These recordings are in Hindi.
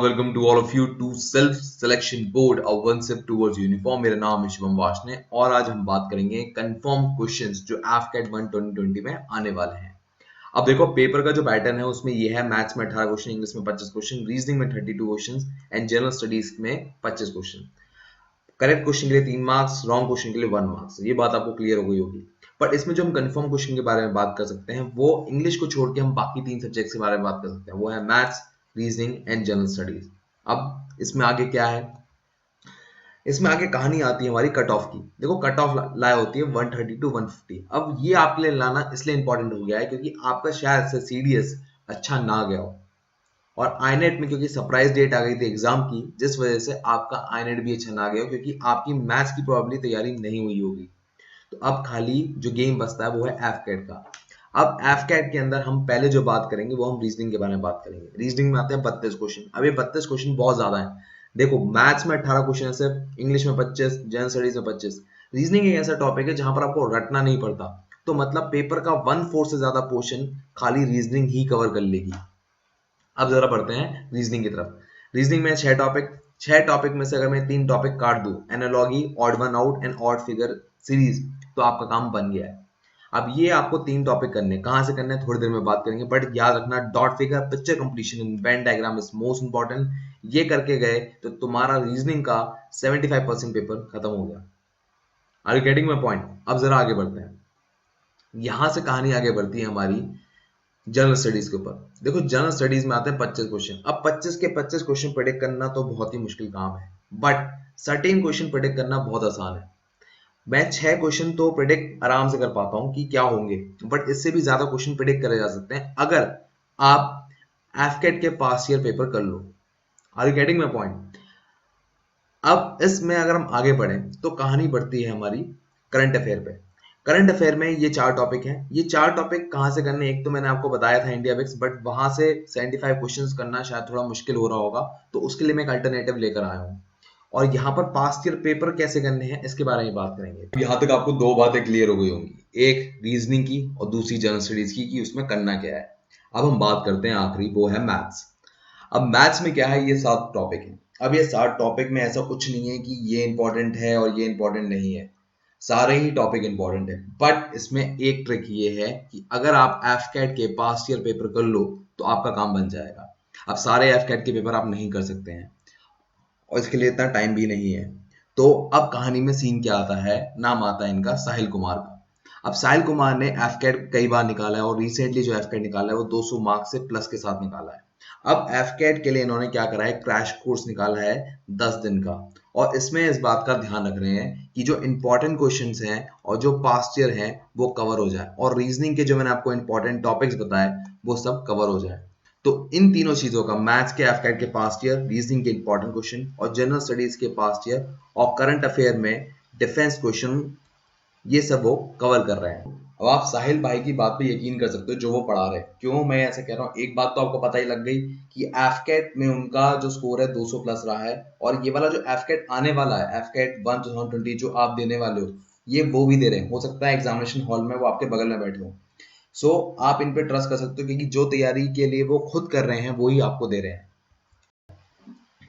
Welcome to all of you to self selection board और वन स्टेप टूवर्ड्स यूनिफॉर्म। मेरा नाम है शुभम वाशने और आज हम बात करेंगे कंफर्म क्वेश्चंस जो एफकेट 1 2020 में आने वाले हैं। अब देखो पेपर का जो पैटर्न है उसमें ये है, मैथ्स में 18 क्वेश्चन, इंग्लिश में 25 क्वेश्चन, रीजनिंग में 32 क्वेश्चन एंड जनरल स्टडीज में 25 क्वेश्चन। करेक्ट क्वेश्चन के लिए 3 मार्क्स, रॉन्ग क्वेश्चन के लिए 1 मार्क्स। ये बात आपको क्लियर हो गई होगी। बट इसमें जो हम कंफर्म क्वेश्चन के बारे में बात कर सकते हैं वो इंग्लिश को छोड़ के हम बाकी 3 सब्जेक्ट्स के बारे में बात कर सकते हैं, वो है maths, reasoning and general studies. अब इसमें आगे क्या है, इसमें आगे कहानी आती है हमारी कट ऑफ की। देखो कट ऑफ लाए होती है 130 टू 150। अब ये आपके लिए लाना इसलिए इंपॉर्टेंट हो गया है क्योंकि आपका शायद से सीडीएस अच्छा ना गया हो और आईनेट में क्योंकि सरप्राइज डेट आ गई थी एग्जाम की, जिस वजह से आपका आईनेट भी अच्छा ना गया हो क्योंकि आपकी मैथ्स की प्रॉब्ली तैयारी नहीं हुई होगी। तो अब खाली जो गेम बचता है वो है एफकेट का। अब एफकेट के अंदर हम पहले जो बात करेंगे वो हम रीजनिंग के बारे में बात करेंगे। रीजनिंग में आते हैं 32 क्वेश्चन। अब ये 32 क्वेश्चन बहुत ज्यादा है। देखो मैथ्स में 18 क्वेश्चन है सिर्फ, इंग्लिश में 25, जनरल स्टडीज में 25। रीजनिंग एक ऐसा टॉपिक है जहां पर आपको रटना नहीं पड़ता, तो मतलब पेपर का 1/4 से ज्यादा पोर्शन खाली रीजनिंग ही कवर कर लेगी। अब जरा बढ़ते हैं रीजनिंग की तरफ। रीजनिंग में 6 टॉपिक में से अगर मैं 3 टॉपिक काट दूं, analogy, odd one out and odd figure series, तो आपका काम बन गया है। अब ये आपको 3 टॉपिक करने, कहां से करने थोड़ी देर में बात करेंगे, बट याद रखना dot figure, picture completion in Venn diagram is most important. ये करके गए तो तुम्हारा रीजनिंग का 75% पेपर खत्म हो गया। Are you getting my point? अब जरा आगे बढ़ते हैं। यहां से कहानी आगे बढ़ती है हमारी जनरल स्टडीज के ऊपर। देखो जनरल स्टडीज में आते हैं 25 क्वेश्चन। अब 25 के 25 क्वेश्चन प्रेडिक्ट करना तो बहुत ही मुश्किल काम है, बट सर्टेन क्वेश्चन प्रेडिक्ट करना बहुत आसान है। मैं 6 क्वेश्चन तो प्रेडिक्ट आराम से कर पाता हूं कि क्या होंगे, बट इससे भी ज्यादा क्वेश्चन प्रेडिक्ट करे जा सकते हैं अगर आप एफकेट के पास ईयर पेपर कर लो। Are you getting my point? अब इसमें अगर हम आगे बढ़े तो कहानी बढ़ती है हमारी करंट अफेयर पे। करंट अफेयर में ये 4 टॉपिक हैं। ये 4 टॉपिक कहां से करने, एक तो मैंने आपको बताया था इंडिया बिक्स, बट वहां से 75 क्वेश्चंस करना शायद थोड़ा मुश्किल हो रहा होगा, तो उसके लिए मैं एक अल्टरनेटिव लेकर आया हूँ। और यहाँ पर पास्ट ईयर पेपर कैसे करने हैं इसके बारे में बात करेंगे। यहाँ तक आपको 2 बातें क्लियर हो गई होंगी, एक रीजनिंग की और दूसरी जनरल स्टडीज की कि उसमें करना क्या है। अब हम बात करते हैं आखिरी, वो है मैथ्स। अब मैथ्स में क्या है, ये 7 टॉपिक हैं। अब ये 7 टॉपिक में ऐसा कुछ नहीं है कि ये इंपॉर्टेंट है और ये इंपॉर्टेंट नहीं है, सारे ही टॉपिक इंपॉर्टेंट है। बट इसमें एक ट्रिक ये है कि अगर आप एफकेट के पास्ट ईयर पेपर कर लो तो आपका काम बन जाएगा। अब सारे एफकेट के पेपर आप नहीं कर सकते हैं और इसके लिए इतना टाइम भी नहीं है। तो अब कहानी में सीन क्या आता है, नाम आता है इनका साहिल कुमार का। अब साहिल कुमार ने एफकेट कई बार निकाला है और रिसेंटली जो एफकेट निकाला है वो 200 मार्क्स से प्लस के साथ निकाला है। अब एफकेट के लिए इन्होंने क्या करा है, क्रैश कोर्स निकाला है 10 दिन का, और इसमें इस बात का ध्यान रख रहे हैं कि जो इंपॉर्टेंट क्वेश्चंस हैं और जो पास्ट ईयर हैं वो कवर हो जाए, और रीजनिंग के जो मैंने आपको इंपॉर्टेंट टॉपिक्स बताए वो सब कवर हो जाए। तो इन तीनों चीजों का, मैथ्स के एफकेट के पास्ट ईयर, रीजनिंग के इंपॉर्टेंट क्वेश्चन और जनरल स्टडीज के पास्ट ईयर और करंट अफेयर में डिफेंस क्वेश्चन, ये सब वो कवर कर रहे हैं। अब आप साहिल भाई की बात पे यकीन कर सकते हो जो वो पढ़ा रहे हैं। क्यों मैं ऐसा कह रहा हूँ, एक बात तो आपको पता ही लग गई कि एफकेट में उनका जो स्कोर है 200 प्लस रहा है, और ये वाला जो एफकेट आने वाला है, एफकेट 1 2020 जो आप देने वाले हो, ये वो भी दे रहे हैं। हो सकता है एग्जामिनेशन हॉल में वो आपके बगल में बैठे हो। सो आप इन पे ट्रस्ट कर सकते हो क्योंकि जो तैयारी के लिए वो खुद कर रहे हैं वही आपको दे रहे हैं।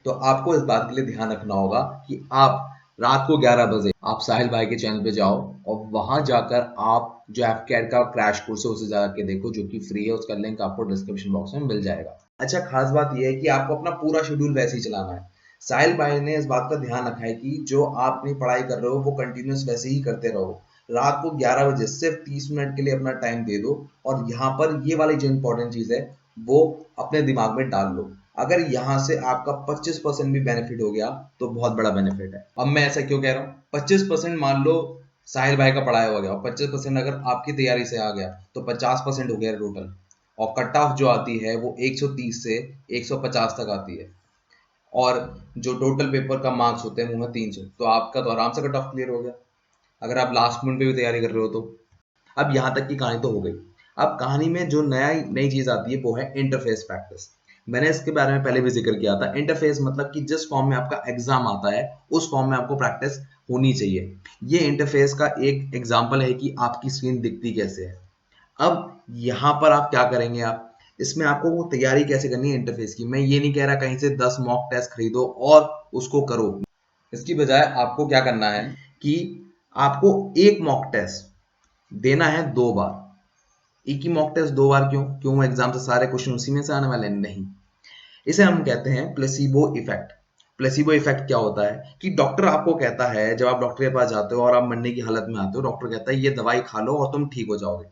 तो आपको इस बात के लिए ध्यान रखना होगा कि आप रात को 11 बजे आप साहिल भाई के चैनल पे जाओ और वहां जाकर आप जो एफकेट का क्रैश कोर्स है उसे जाके देखो, जो कि फ्री है। उसका लिंक आपको डिस्क्रिप्शन बॉक्स में मिल जाएगा। अच्छा, खास बात यह है कि आपको अपना पूरा शेड्यूल वैसे ही चलाना है। साहिल भाई ने इस बात का ध्यान रखा है कि जो आप अपनी पढ़ाई कर रहे हो वो कंटिन्यूस वैसे ही करते रहो। रात को 11 बजे सिर्फ 30 मिनट के लिए अपना टाइम दे दो, और यहाँ पर ये वाली जो इंपॉर्टेंट चीज है वो अपने दिमाग में डाल लो। अगर यहाँ से आपका 25% भी बेनिफिट हो गया तो बहुत बड़ा बेनिफिट है। अब मैं ऐसा क्यों कह रहा हूँ, 25% मान लो साहिल भाई का पढ़ाया हो गया और 25% अगर आपकी तैयारी से आ गया तो 50% हो गया टोटल। और कट ऑफ जो आती है वो 130 से 150 तक आती है, और जो टोटल पेपर का मार्क्स होते हैं वो है 300। तो आपका तो आराम से कट ऑफ क्लियर हो गया अगर आप लास्ट मिनट पे भी तैयारी कर रहे हो तो। अब यहाँ तक की कहानी तो हो गई। अब कहानी में जो नई चीज आती है वो है इंटरफेस प्रैक्टिस। मैंने इसके बारे में पहले भी जिक्र किया था। इंटरफेस मतलब कि जिस फॉर्म में आपका एग्जाम आता है उस फॉर्म में आपको प्रैक्टिस होनी चाहिए। ये इंटरफेस का एक एग्जाम्पल है कि आपकी स्क्रीन दिखती कैसे है। अब यहाँ पर आप क्या करेंगे, आप इसमें आपको वो तैयारी कैसे करनी है इंटरफेस की। मैं ये नहीं कह रहा कहीं से 10 मॉक टेस्ट खरीदो और उसको करो। इसकी बजाय आपको क्या करना है कि आपको एक मॉक टेस्ट देना है 2 बार। एक ही मॉक टेस्ट 2 बार क्यों? क्यों एग्जाम से सारे क्वेश्चन उसी में से आने वाले हैं? नहीं। इसे हम कहते हैं प्लेसिबो इफेक्ट। प्लेसिबो इफेक्ट क्या होता है कि डॉक्टर आपको कहता है, जब आप डॉक्टर के पास जाते हो और आप मरने की हालत में आते हो, डॉक्टर कहता है ये दवाई खा लो और तुम ठीक हो जाओगे।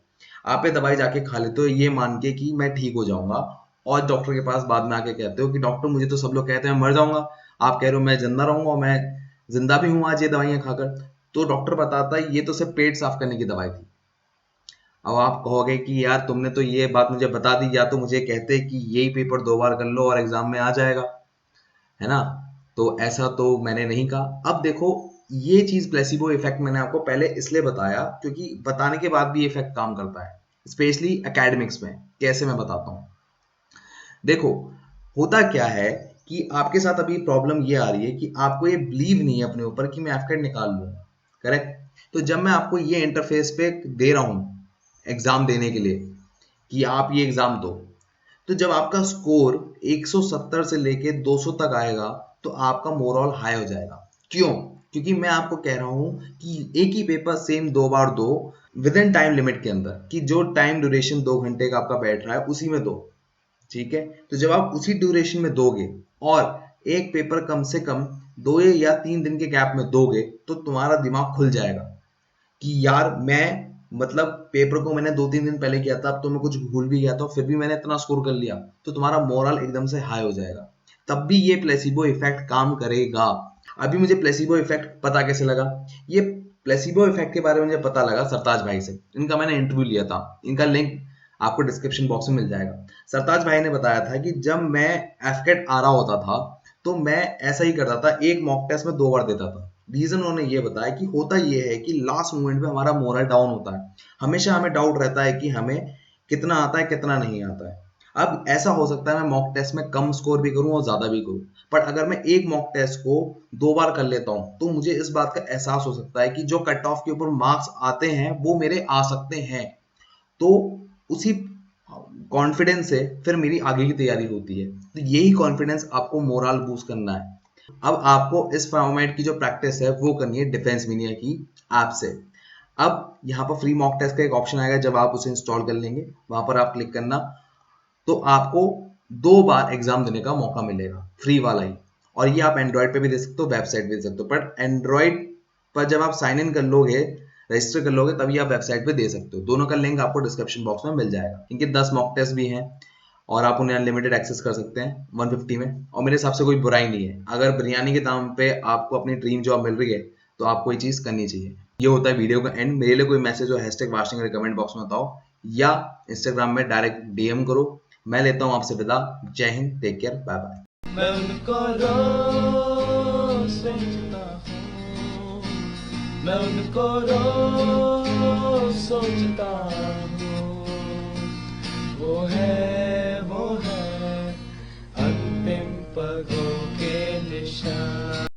आप ये दवाई जाके खा लेते हो ये मान के कि मैं ठीक हो जाऊंगा, और डॉक्टर के पास बाद में आके कहते हो कि डॉक्टर मुझे तो सब लोग कहते हैं मैं मर जाऊंगा, आप कह रहे हो मैं जिंदा रहूंगा और मैं जिंदा भी हूं आज ये दवाइयां खाकर। तो डॉक्टर बताता है ये तो सिर्फ पेट साफ करने की दवाई थी। अब आप कहोगे कि यार तुमने तो ये बात मुझे बता दी, या तो मुझे कहते कि यही पेपर 2 बार कर लो और एग्जाम में आ जाएगा, है ना? तो ऐसा तो मैंने नहीं कहा। अब देखो, ये चीज प्लेसिबो इफेक्ट मैंने आपको पहले इसलिए बताया क्योंकि बताने के बाद भी इफेक्ट काम करता है, स्पेशली एकेडमिक्स में। कैसे, मैं बताता हूँ। देखो, होता क्या है कि आपके साथ अभी प्रॉब्लम ये आ रही है कि आपको ये बिलीव नहीं है अपने ऊपर कि मैं एफकेट निकाल लूंगा, करेक्ट? तो जब मैं आपको ये इंटरफेस पे दे रहा हूँ एग्जाम देने के लिए कि आप ये एग्जाम दो, तो जब आपका स्कोर 170 से लेके 200 तक आएगा तो आपका मोरल हाई हो जाएगा। क्यों? क्योंकि मैं आपको कह रहा हूं कि एक ही पेपर सेम 2 बार दो विद इन टाइम लिमिट के अंदर, कि जो टाइम ड्यूरेशन 2 घंटे का आपका बैठ रहा है उसी में दो। ठीक है? तो जब आप उसी ड्यूरेशन में दोगे और एक पेपर कम से कम 2 या 3 दिन के गैप में दोगे तो तुम्हारा दिमाग खुल जाएगा कि यार मैं, मतलब पेपर को मैंने 2-3 दिन पहले किया था, अब तो मैं कुछ भूल भी गया था फिर भी मैंने इतना स्कोर कर लिया, तो तुम्हारा मोरल एकदम से हाई हो जाएगा। तब भी ये प्लेसिबो इफेक्ट काम करेगा। अभी मुझे प्लेसिबो इफेक्ट पता कैसे लगा? ये प्लेसिबो इफेक्ट के बारे में मुझे पता लगा सरताज भाई से। इनका मैंने इंटरव्यू लिया था, इनका लिंक आपको डिस्क्रिप्शन बॉक्स में मिल जाएगा। सरताज भाई ने बताया था कि जब मैं एफकेट आ रहा होता था तो मैं ऐसा ही करता था, एक मॉक टेस्ट में 2 बार देता था। रीजन उन्होंने ये बताया कि होता ये है कि लास्ट मोमेंट में हमारा मोरल डाउन होता है, हमेशा हमें डाउट रहता है कि हमें कितना आता है कितना नहीं आता है। अब ऐसा हो सकता है मैं मॉक टेस्ट में कम स्कोर भी करूं और ज्यादा भी करूं, पर अगर मैं एक मॉक टेस्ट को 2 बार कर लेता हूं तो मुझे इस बात का एहसास हो सकता है कि जो कट ऑफ के ऊपर मार्क्स आते हैं वो मेरे आ सकते हैं। तो उसी कॉन्फिडेंस से फिर मेरी आगे की तैयारी होती है। तो यही कॉन्फिडेंस आपको मोरल बूस्ट करना है। अब आपको इस फॉर्मेट की जो प्रैक्टिस है वो करनी है डिफेंस मीडिया की ऐप से। अब यहाँ पर फ्री मॉक टेस्ट का एक ऑप्शन आएगा, जब आप उसे इंस्टॉल कर लेंगे वहां पर आप क्लिक करना, तो आपको 2 बार एग्जाम देने का मौका मिलेगा, फ्री वाला ही। और ये आप एंड्रॉइड पे भी दे सकते हो, वेबसाइट भी दे सकते हो, बट एंड्रॉइड पर जब आप साइन इन कर लोगे, रजिस्टर कर लोगे, तभी आप वेबसाइट पे दे सकते हो। दोनों का लिंक आपको डिस्क्रिप्शन बॉक्स में मिल जाएगा। इनके 10 मॉक टेस्ट भी हैं और आप उन्हें अनलिमिटेड एक्सेस कर सकते हैं 150 में, और मेरे हिसाब से कोई बुराई नहीं है। अगर बिरयानी के दाम पे आपको अपनी ड्रीम जॉब मिल रही है तो आपको ये चीज करनी चाहिए। ये होता है वीडियो का एंड। मेरे लिए कोई मैसेज हो हैशटैग वाशिंग कमेंट बॉक्स में बताओ, या इंस्टाग्राम में डायरेक्ट डीएम करो। मैं लेता हूँ आपसे विदा। जय हिंद, टेक केयर, बाय बाय। मैं उनको रोज सोचता हूँ, मैं उनको रोज सोचता हूँ।